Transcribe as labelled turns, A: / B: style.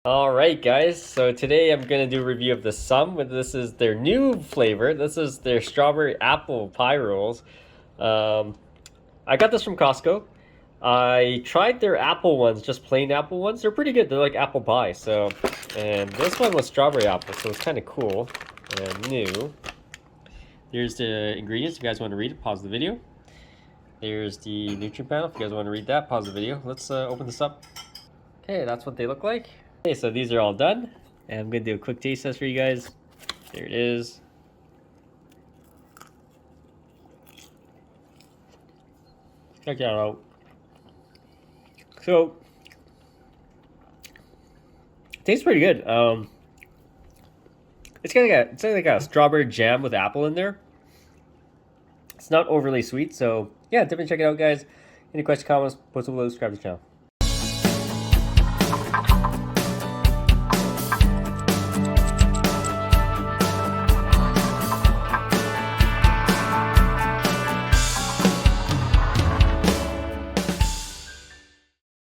A: Alright guys, so today I'm going to do a review of the Summ. This is their new flavor. This is their strawberry apple pie rolls. I got this from Costco. I tried their apple ones, just plain apple ones. They're pretty good. They're like apple pie. And this one was strawberry apple, so it's kind of cool and new. Here's the ingredients. If you guys want to read it, pause the video. There's the nutrient panel. If you guys want to read that, pause the video. Let's open this up. Okay, that's what they look like. Okay, so these are all done, and I'm gonna do a quick taste test for you guys. There it is. Check that out. So, tastes pretty good. It's like a strawberry jam with apple in there. It's not overly sweet, so yeah, definitely check it out, guys. Any questions, comments, post below, subscribe to the channel.